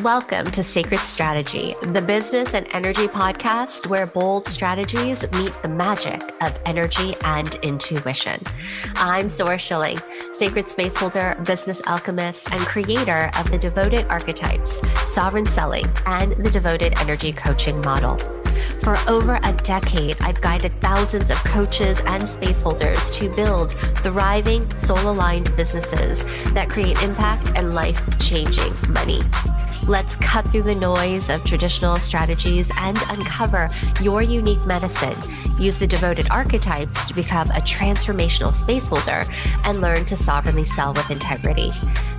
Welcome to Sacred Strategy, the business and energy podcast where bold strategies meet the magic of energy and intuition. I'm Sora Schilling, sacred spaceholder, business alchemist, and creator of the Devoted Archetypes, Sovereign Selling, and the Devoted Energy Coaching Model. For over a decade, I've guided thousands of coaches and spaceholders to build thriving, soul-aligned businesses that create impact and life-changing money. Let's cut through the noise of traditional strategies and uncover your unique medicine. Use the devoted archetypes to become a transformational spaceholder and learn to sovereignly sell with integrity.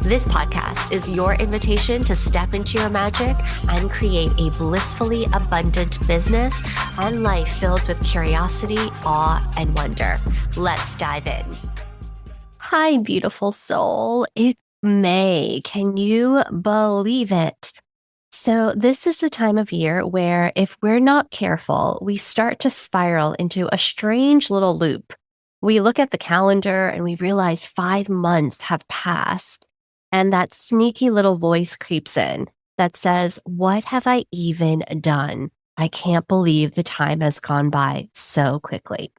This podcast is your invitation to step into your magic and create a blissfully abundant business and life filled with curiosity, awe, and wonder. Let's dive in. Hi, beautiful soul. It's May. Can you believe it? So this is the time of year where if we're not careful, we start to spiral into a strange little loop. We look at the calendar and we realize 5 months have passed, and that sneaky little voice creeps in that says, "What have I even done? I can't believe the time has gone by so quickly."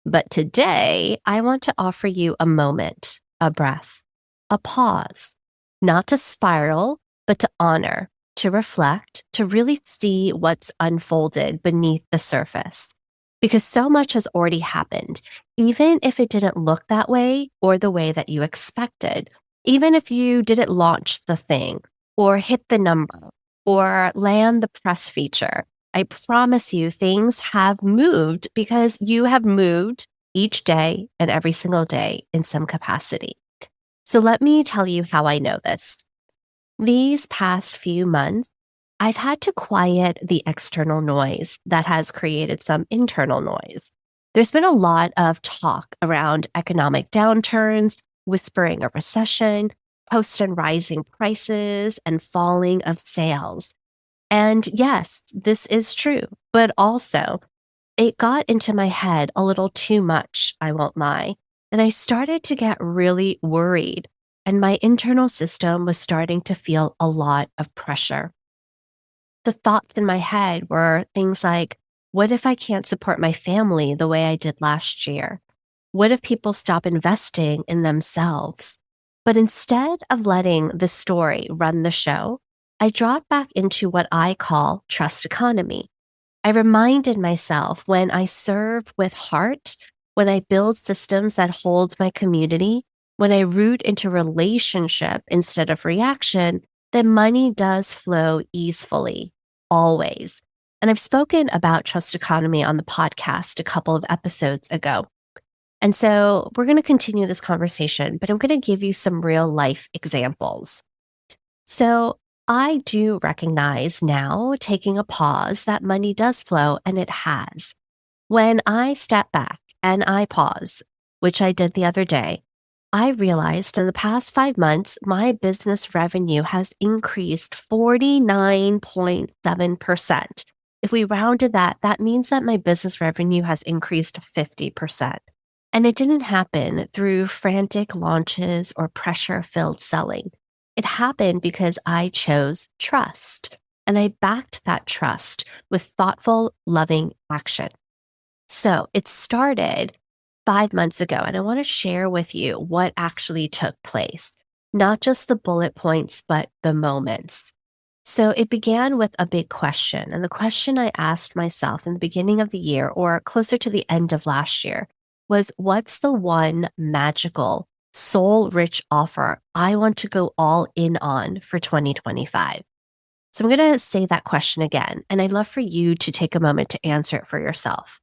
But today, I want to offer you a moment, a breath, a pause, not to spiral, but to honor, to reflect, to really see what's unfolded beneath the surface. Because so much has already happened, even if it didn't look that way or the way that you expected, even if you didn't launch the thing or hit the number or land the press feature. I promise you things have moved because you have moved each day and every single day in some capacity. So let me tell you how I know this. These past few months, I've had to quiet the external noise that has created some internal noise. There's been a lot of talk around economic downturns, whispering of recession, post and rising prices, and falling of sales. And yes, this is true, but also it got into my head a little too much, I won't lie. And I started to get really worried, and my internal system was starting to feel a lot of pressure. The thoughts in my head were things like, what if I can't support my family the way I did last year? What if people stop investing in themselves? But instead of letting the story run the show, I dropped back into what I call trust economy. I reminded myself when I serve with heart, when I build systems that hold my community, when I root into relationship instead of reaction, then money does flow easily, always. And I've spoken about trust economy on the podcast a couple of episodes ago. And so we're going to continue this conversation, but I'm going to give you some real life examples. So I do recognize now, taking a pause, that money does flow, and it has. When I step back and I pause, which I did the other day, I realized in the past 5 months, my business revenue has increased 49.7%. If we rounded that, that means that my business revenue has increased 50%. And it didn't happen through frantic launches or pressure-filled selling. It happened because I chose trust, and I backed that trust with thoughtful, loving action. So it started 5 months ago, and I want to share with you what actually took place, not just the bullet points, but the moments. So it began with a big question, and the question I asked myself in the beginning of the year or closer to the end of last year was, what's the one magical, soul-rich offer I want to go all in on for 2025? So I'm going to say that question again, and I'd love for you to take a moment to answer it for yourself.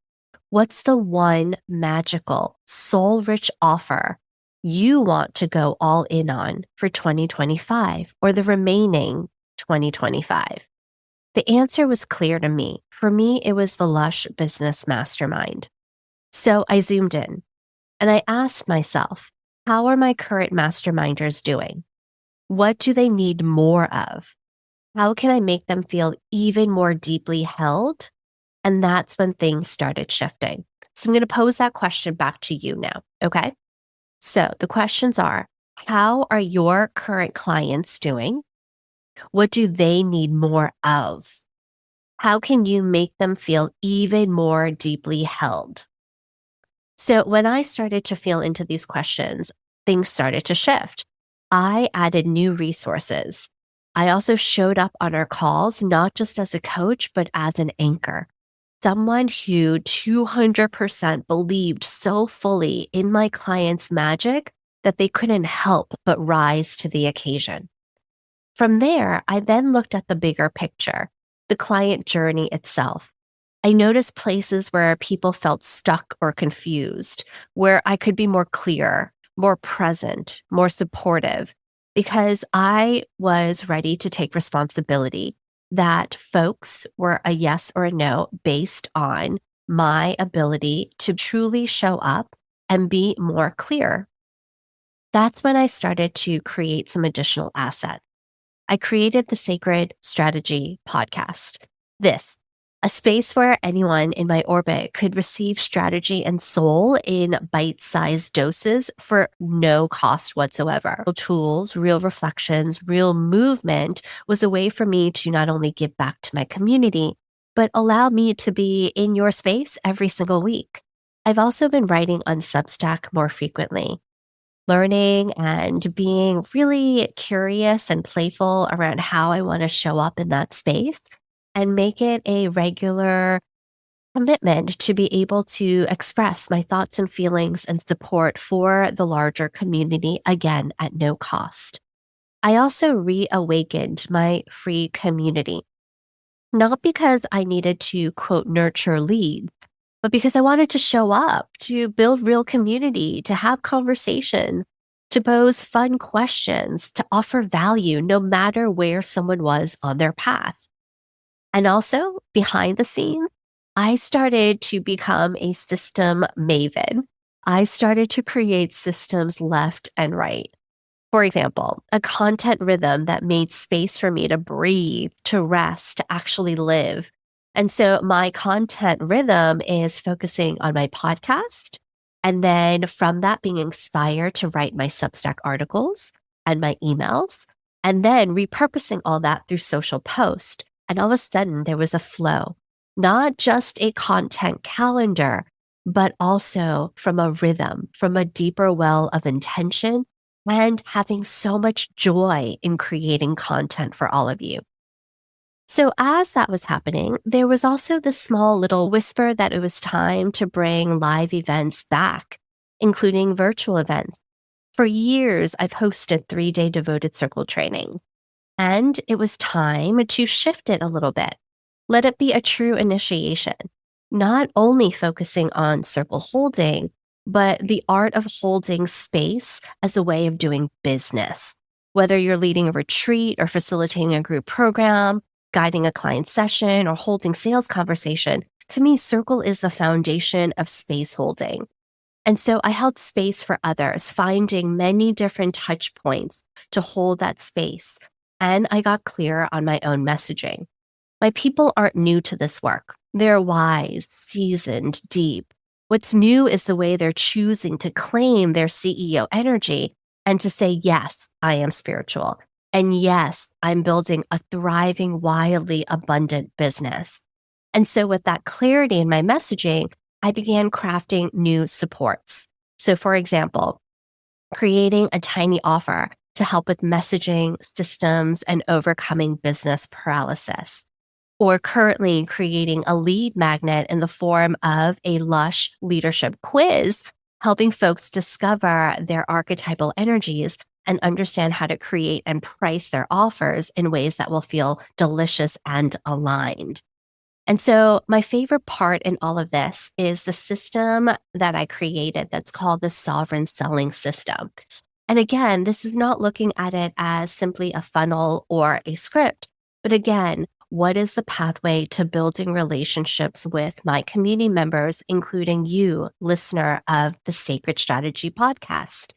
What's the one magical, soul-rich offer you want to go all in on for 2025 or the remaining 2025? The answer was clear to me. For me, it was the Lush Business Mastermind. So I zoomed in and I asked myself, how are my current masterminders doing? What do they need more of? How can I make them feel even more deeply held? And that's when things started shifting. So I'm going to pose that question back to you now, okay? So the questions are, how are your current clients doing? What do they need more of? How can you make them feel even more deeply held? So when I started to feel into these questions, things started to shift. I added new resources. I also showed up on our calls, not just as a coach, but as an anchor, someone who 200% believed so fully in my client's magic that they couldn't help but rise to the occasion. From there, I then looked at the bigger picture, the client journey itself. I noticed places where people felt stuck or confused, where I could be more clear, more present, more supportive, because I was ready to take responsibility that folks were a yes or a no based on my ability to truly show up and be more clear. That's when I started to create some additional assets. I created the Sacred Strategy podcast. This, a space where anyone in my orbit could receive strategy and soul in bite sized doses for no cost whatsoever. Real tools, real reflections, real movement was a way for me to not only give back to my community, but allow me to be in your space every single week. I've also been writing on Substack more frequently, learning and being really curious and playful around how I want to show up in that space and make it a regular commitment to be able to express my thoughts and feelings and support for the larger community, again, at no cost. I also reawakened my free community, not because I needed to quote nurture leads, but because I wanted to show up, to build real community, to have conversation, to pose fun questions, to offer value no matter where someone was on their path. And also behind the scenes, I started to become a system maven. I started to create systems left and right. For example, a content rhythm that made space for me to breathe, to rest, to actually live. And so my content rhythm is focusing on my podcast. And then from that, being inspired to write my Substack articles and my emails, and then repurposing all that through social post. And all of a sudden, there was a flow, not just a content calendar, but also from a rhythm, from a deeper well of intention and having so much joy in creating content for all of you. So, as that was happening, there was also this small little whisper that it was time to bring live events back, including virtual events. For years, I've hosted 3-day devoted circle training, and it was time to shift it a little bit. Let it be a true initiation, not only focusing on circle holding, but the art of holding space as a way of doing business. Whether you're leading a retreat or facilitating a group program, guiding a client session, or holding sales conversation, to me, circle is the foundation of space holding. And so I held space for others, finding many different touch points to hold that space. And I got clear on my own messaging. My people aren't new to this work. They're wise, seasoned, deep. What's new is the way they're choosing to claim their CEO energy and to say, yes, I am spiritual. And yes, I'm building a thriving, wildly abundant business. And so with that clarity in my messaging, I began crafting new supports. So for example, creating a tiny offer to help with messaging, systems, and overcoming business paralysis, or currently creating a lead magnet in the form of a Lush leadership quiz, helping folks discover their archetypal energies and understand how to create and price their offers in ways that will feel delicious and aligned. And so my favorite part in all of this is the system that I created that's called the Sovereign Selling System. And again, this is not looking at it as simply a funnel or a script, but again, what is the pathway to building relationships with my community members, including you, listener of the Sacred Strategy podcast?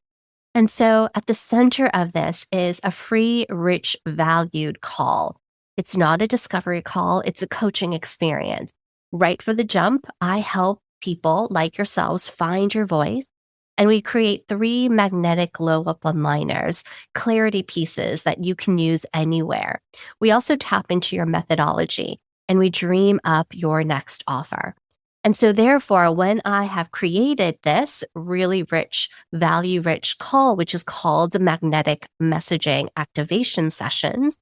And so at the center of this is a free, rich, valued call. It's not a discovery call, it's a coaching experience. Right for the jump, I help people like yourselves find your voice And we create 3 magnetic glow up one-liners, clarity pieces that you can use anywhere. We also tap into your methodology and we dream up your next offer. And so, therefore, when I have created this really rich, value rich call, which is called the magnetic messaging activation sessions,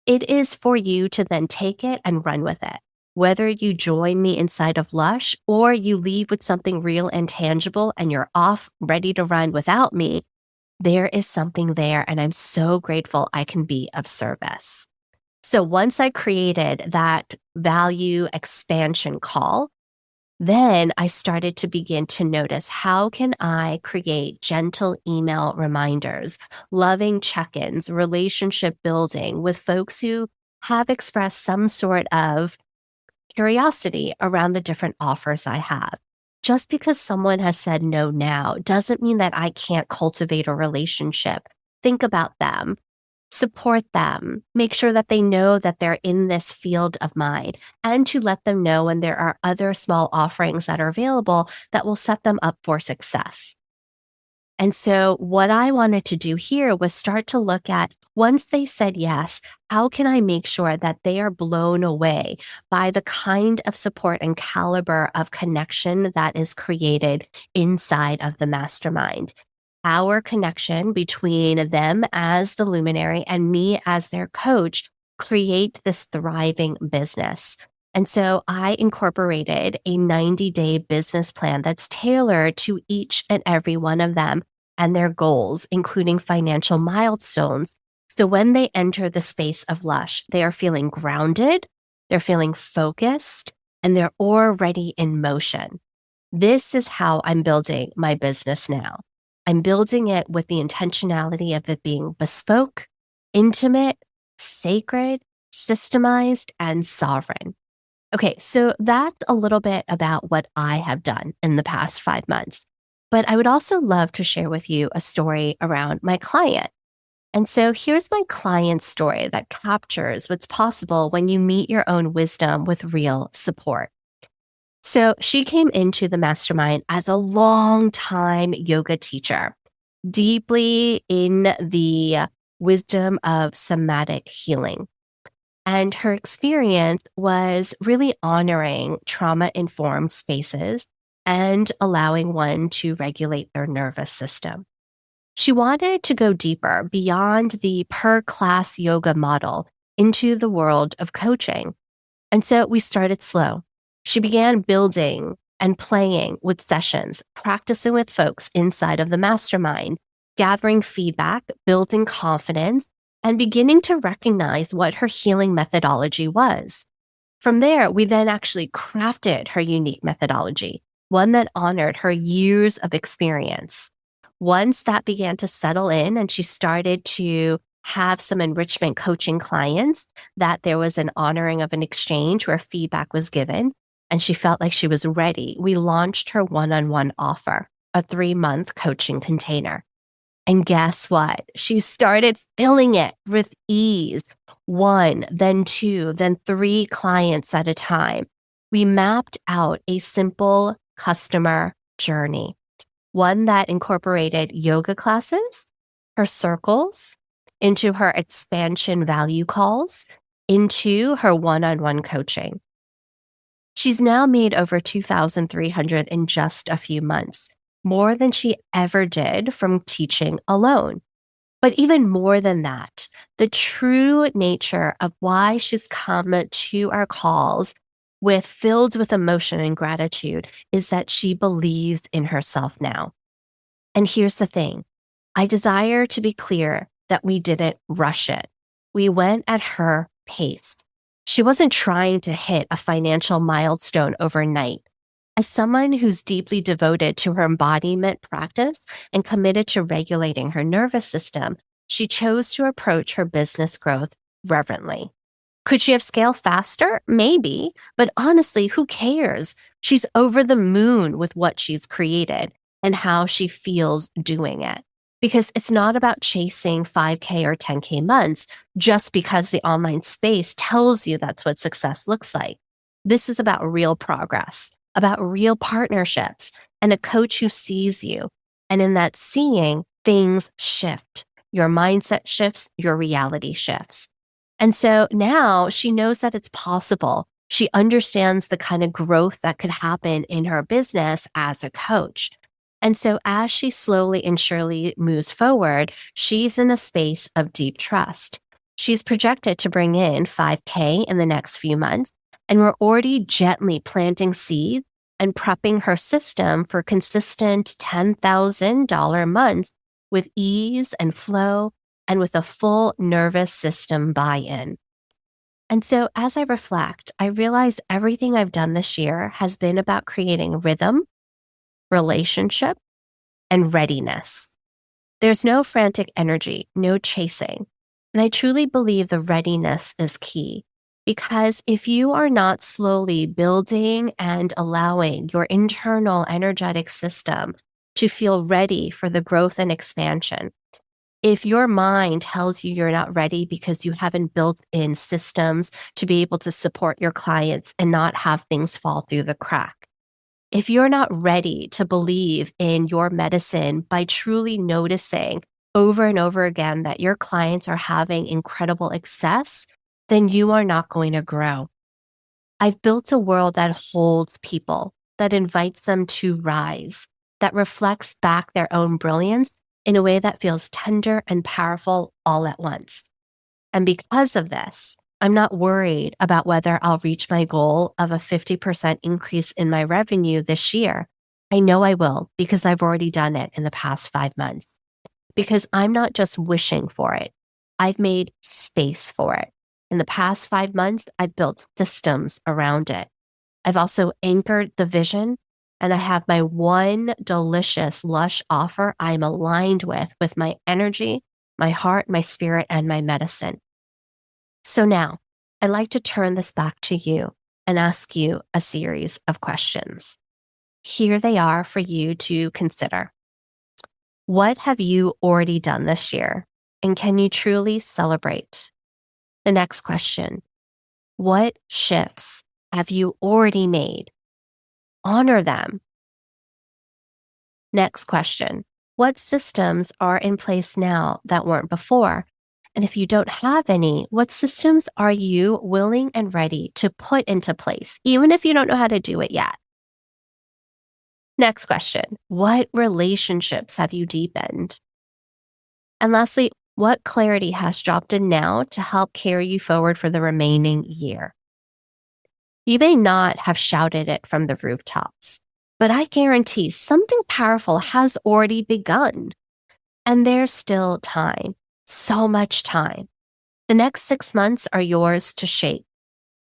it is for you to then take it and run with it. Whether you join me inside of Lush or you leave with something real and tangible and you're off ready to run without me, there is something there. And I'm so grateful I can be of service. So once I created that value expansion call, then I started to begin to notice, how can I create gentle email reminders, loving check-ins, relationship building with folks who have expressed some sort of curiosity around the different offers I have. Just because someone has said no now doesn't mean that I can't cultivate a relationship. Think about them. Support them, make sure that they know that they're in this field of mine, and to let them know when there are other small offerings that are available that will set them up for success. And so what I wanted to do here was start to look at, once they said yes, how can I make sure that they are blown away by the kind of support and caliber of connection that is created inside of the mastermind? Our connection between them as the luminary and me as their coach create this thriving business. And so I incorporated a 90-day business plan that's tailored to each and every one of them and their goals, including financial milestones. So when they enter the space of Lush, they are feeling grounded, they're feeling focused, and they're already in motion. This is how I'm building my business now. I'm building it with the intentionality of it being bespoke, intimate, sacred, systemized, and sovereign. Okay, so that's a little bit about what I have done in the past 5 months. But I would also love to share with you a story around my client. And so here's my client's story that captures what's possible when you meet your own wisdom with real support. So she came into the mastermind as a long-time yoga teacher, deeply in the wisdom of somatic healing. And her experience was really honoring trauma-informed spaces and allowing one to regulate their nervous system. She wanted to go deeper beyond the per-class yoga model into the world of coaching. And so we started slow. She began building and playing with sessions, practicing with folks inside of the mastermind, gathering feedback, building confidence, and beginning to recognize what her healing methodology was. From there, we then actually crafted her unique methodology, one that honored her years of experience. Once that began to settle in and she started to have some enrichment coaching clients, that there was an honoring of an exchange where feedback was given, and she felt like she was ready, we launched her one-on-one offer, a 3-month coaching container. And guess what? She started filling it with ease. 1, then 2, then 3 clients at a time. We mapped out a simple customer journey, one that incorporated yoga classes, her circles, into her expansion value calls, into her one-on-one coaching. She's now made over $2,300 in just a few months, more than she ever did from teaching alone. But even more than that, the true nature of why she's come to our calls filled with emotion and gratitude is that she believes in herself now. And here's the thing. I desire to be clear that we didn't rush it. We went at her pace. She wasn't trying to hit a financial milestone overnight. As someone who's deeply devoted to her embodiment practice and committed to regulating her nervous system, she chose to approach her business growth reverently. Could she have scaled faster? Maybe, but honestly, who cares? She's over the moon with what she's created and how she feels doing it. Because it's not about chasing 5K or 10K months just because the online space tells you that's what success looks like. This is about real progress, about real partnerships, and a coach who sees you And in that seeing, things shift. Your mindset shifts, your reality shifts. And so now she knows that it's possible. She understands the kind of growth that could happen in her business as a coach. And so as she slowly and surely moves forward, she's in a space of deep trust. She's projected to bring in 5K in the next few months, and we're already gently planting seeds and prepping her system for consistent $10,000 months with ease and flow and with a full nervous system buy-in. And so as I reflect, I realize everything I've done this year has been about creating rhythm, relationship, and readiness. There's no frantic energy, no chasing. And I truly believe the readiness is key. Because if you are not slowly building and allowing your internal energetic system to feel ready for the growth and expansion, if your mind tells you you're not ready because you haven't built in systems to be able to support your clients and not have things fall through the crack, if you're not ready to believe in your medicine by truly noticing over and over again that your clients are having incredible success, then you are not going to grow. I've built a world that holds people, that invites them to rise, that reflects back their own brilliance in a way that feels tender and powerful all at once. And because of this, I'm not worried about whether I'll reach my goal of a 50% increase in my revenue this year. I know I will because I've already done it in the past 5 months. Because I'm not just wishing for it. I've made space for it. In the past 5 months, I've built systems around it. I've also anchored the vision, and I have my one delicious, lush offer I'm aligned with my energy, my heart, my spirit, and my medicine. So now, I'd like to turn this back to you and ask you a series of questions. Here they are for you to consider. What have you already done this year? And can you truly celebrate? The next question, what shifts have you already made? Honor them. Next question, what systems are in place now that weren't before? And if you don't have any, what systems are you willing and ready to put into place, even if you don't know how to do it yet? Next question, what relationships have you deepened? And lastly, what clarity has dropped in now to help carry you forward for the remaining year? You may not have shouted it from the rooftops, but I guarantee something powerful has already begun. And there's still time, so much time. The next 6 months are yours to shape,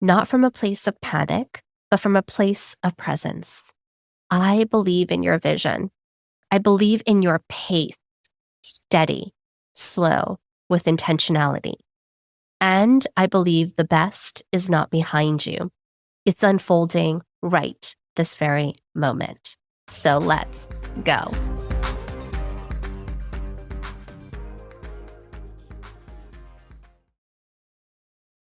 not from a place of panic, but from a place of presence. I believe in your vision. I believe in your pace, steady, slow, with intentionality. And I believe the best is not behind you. It's unfolding right this very moment. So let's go.